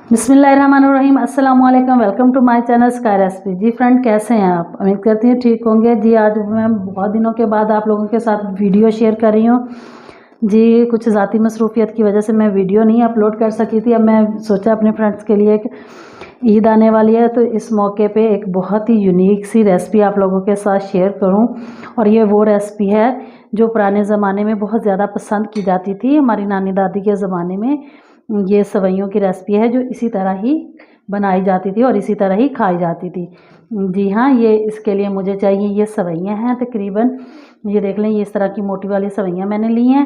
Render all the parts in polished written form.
बिस्मिल्लाहिर्रहमानिर्रहीम, अस्सलाम वालेकुम। Welcome to my channel sky recipe. जी फ्रेंड, कैसे हैं आप? उम्मीद करती हूँ ठीक होंगे। जी आज मैं बहुत दिनों के बाद आप लोगों के साथ वीडियो शेयर कर रही हूँ। जी कुछ ज़ाती मसरूफियत की वजह से मैं वीडियो नहीं अपलोड कर सकी थी। अब मैं सोचा अपने फ्रेंड्स के लिए एक ईद आने वाली है तो इस मौके पे एक बहुत ही यूनिक सी रेसिपी आप लोगों के साथ शेयर करूं। और ये वो रेसिपी है जो पुराने ज़माने में बहुत ज़्यादा पसंद की जाती थी। हमारी नानी दादी के ज़माने में ये सेवइयों की रेसिपी है जो इसी तरह ही बनाई जाती थी और इसी तरह ही खाई जाती थी। जी हाँ, ये इसके लिए मुझे चाहिए ये सेवइयाँ हैं तकरीबन, ये देख लें, ये इस तरह की मोटी वाली सेवइयाँ मैंने ली हैं।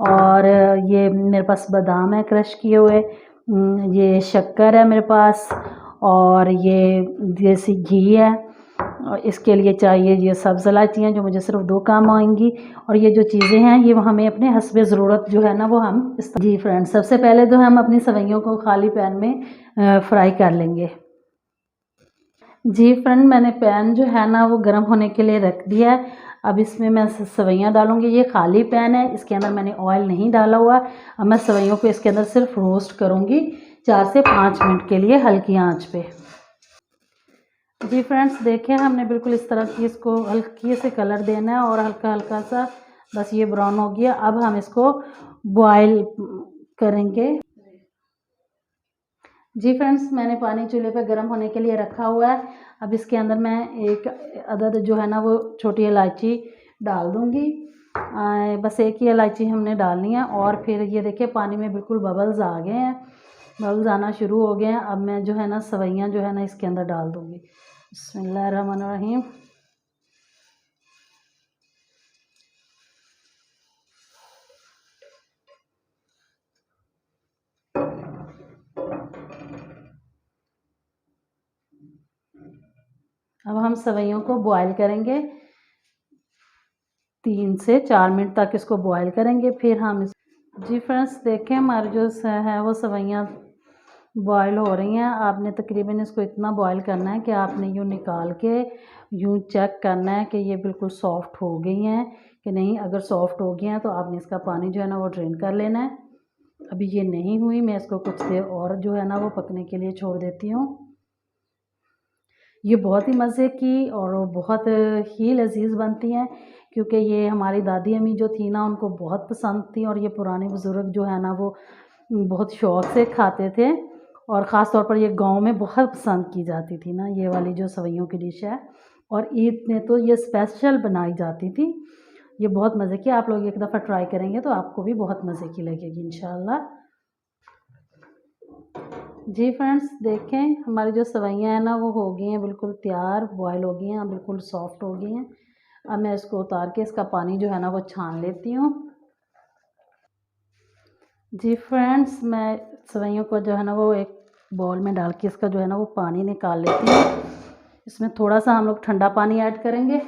और ये मेरे पास बादाम है क्रश किए हुए, ये शक्कर है मेरे पास, और ये देसी घी है। और इसके लिए चाहिए ये सब्ज़ इलायचियाँ जो मुझे सिर्फ 2 काम आएंगी। और ये जो चीज़ें हैं ये हमें अपने हस्बे ज़रूरत जो है ना वो हम जी फ्रेंड्स, सबसे पहले तो हम अपनी सेवइयों को खाली पैन में फ्राई कर लेंगे। जी फ्रेंड, मैंने पैन जो है ना वो गर्म होने के लिए रख दिया है। अब इसमें मैं सेवइयाँ डालूँगी। ये खाली पैन है, इसके अंदर मैंने ऑयल नहीं डाला हुआ। अब मैं सेवइयों को इसके अंदर सिर्फ रोस्ट करूँगी 4 से 5 मिनट के लिए हल्की आंच पे। जी फ्रेंड्स, देखें हमने बिल्कुल इस तरह की इसको हल्की से कलर देना है और हल्का हल्का सा बस ये ब्राउन हो गया। अब हम इसको बॉयल करेंगे। जी फ्रेंड्स, मैंने पानी चूल्हे पे गर्म होने के लिए रखा हुआ है। अब इसके अंदर मैं एक अदद जो है ना वो छोटी इलायची डाल दूँगी। बस एक ही इलायची हमने डालनी है। और फिर ये देखिए पानी में बिल्कुल बबल्स आ गए हैं, बबल्स आना शुरू हो गए हैं। अब मैं जो है ना सेवइयाँ जो है ना इसके अंदर डाल दूँगी। बिस्मिल्लाहिर्रहमानिर्रहीम। अब हम सेवइयों को बॉयल करेंगे, 3 से 4 मिनट तक इसको बॉयल करेंगे। फिर हम इस जी फ्रेंड्स, देखें हमारी जो है वो सेवइयाँ बॉयल हो रही हैं। आपने तकरीबन इसको इतना बॉयल करना है कि आपने यूँ निकाल के यूँ चेक करना है कि ये बिल्कुल सॉफ्ट हो गई हैं कि नहीं। अगर सॉफ्ट हो गई हैं तो आपने इसका पानी जो है ना वो ड्रेन कर लेना है। अभी ये नहीं हुई, मैं इसको कुछ देर और जो है ना वो पकने के लिए छोड़ देती हूँ। ये बहुत ही मज़े की और बहुत ही लज़ीज़ बनती हैं, क्योंकि ये हमारी दादी अम्मी जो थी ना उनको बहुत पसंद थी। और ये पुराने बुज़ुर्ग जो है ना वो बहुत शौक़ से खाते थे। और ख़ास तौर पर ये गाँव में बहुत पसंद की जाती थी ना ये वाली जो सेवइयों की डिश है। और ईद में तो ये स्पेशल बनाई जाती थी। ये बहुत मज़े की, आप लोग एक दफ़ा ट्राई करेंगे तो आपको भी बहुत मज़े की लगेगी इंशाल्लाह। जी फ्रेंड्स, देखें हमारी जो सेवइयाँ हैं ना वो हो गई हैं बिल्कुल तैयार, बॉयल हो गई हैं, बिल्कुल सॉफ्ट हो गई हैं। अब मैं इसको उतार के इसका पानी जो है ना वो छान लेती हूँ। जी फ्रेंड्स, मैं सेवइयों को जो है ना वो एक बाउल में डाल के इसका जो है ना वो पानी निकाल लेती हूँ। इसमें थोड़ा सा हम लोग ठंडा पानी ऐड करेंगे।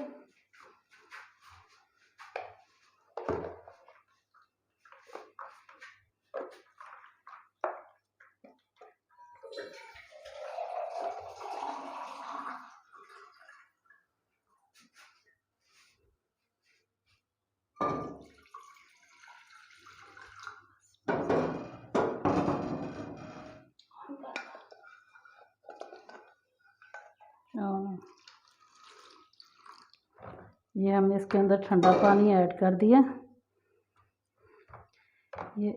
ये हमने इसके अंदर ठंडा पानी ऐड कर दिया। ये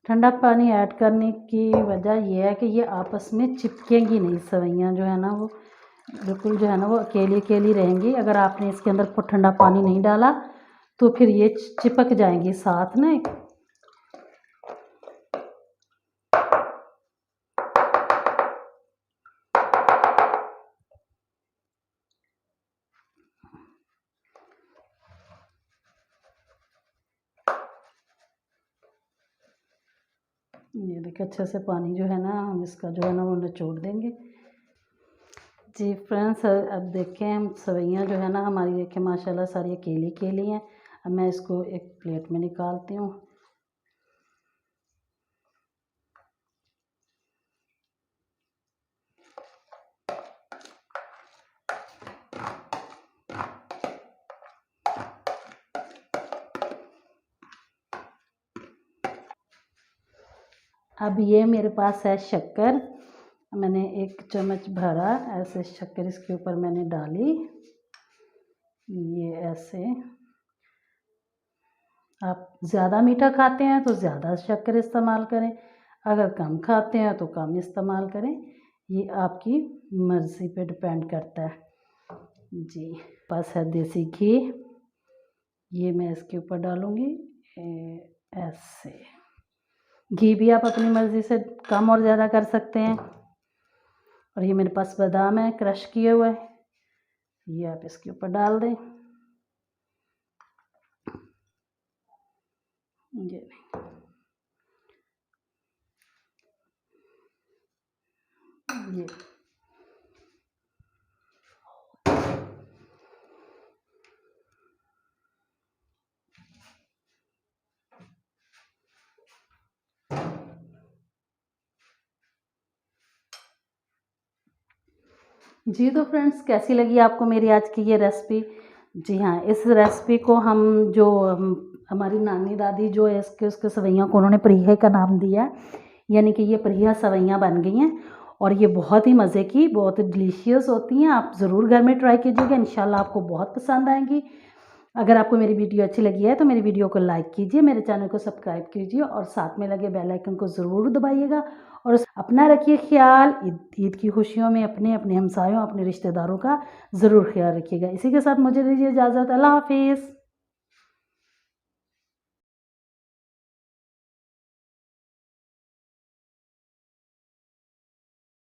ठंडा पानी ऐड करने की वजह यह है कि ये आपस में चिपकेंगी नहीं। सेवइयाँ जो है ना वो बिल्कुल जो है ना वो अकेली अकेली रहेंगी। अगर आपने इसके अंदर ठंडा पानी नहीं डाला तो फिर ये चिपक जाएंगी साथ ना। ये देखिए अच्छे से पानी जो है ना हम इसका जो है ना वो निचोड़ देंगे। जी फ्रेंड्स, अब देखें हम सेवइयाँ जो है ना हमारी देखें माशाल्लाह सारी अकेली अकेली हैं। अब मैं इसको एक प्लेट में निकालती हूँ। अब ये मेरे पास है शक्कर, मैंने 1 चम्मच भरा, ऐसे शक्कर इसके ऊपर मैंने डाली। ये ऐसे, आप ज़्यादा मीठा खाते हैं तो ज़्यादा शक्कर इस्तेमाल करें, अगर कम खाते हैं तो कम इस्तेमाल करें, ये आपकी मर्ज़ी पे डिपेंड करता है जी। पास है देसी घी, ये मैं इसके ऊपर डालूँगी ऐसे। घी भी आप अपनी मर्ज़ी से कम और ज़्यादा कर सकते हैं। और ये मेरे पास बादाम है क्रश किए हुए, ये आप इसके ऊपर डाल दें। ये ये जी। तो फ्रेंड्स, कैसी लगी आपको मेरी आज की ये रेसिपी? जी हाँ, इस रेसिपी को हमारी नानी दादी जो है उसके सवैयों को उन्होंने परिहे का नाम दिया है, यानी कि ये परिहा सवैयाँ बन गई हैं और ये बहुत ही मज़े की, बहुत डिलीशियस होती हैं। आप ज़रूर घर में ट्राई कीजिएगा, इंशाल्लाह आपको बहुत पसंद आएंगी। अगर आपको मेरी वीडियो अच्छी लगी है तो मेरी वीडियो को लाइक कीजिए, मेरे चैनल को सब्सक्राइब कीजिए और साथ में लगे बेल आइकन को ज़रूर दबाइएगा। और अपना रखिए ख्याल। ईद की खुशियों में अपने हमसायों, अपने रिश्तेदारों का ज़रूर ख्याल रखिएगा। इसी के साथ मुझे दीजिए इजाज़त। अल्लाह हाफिज़।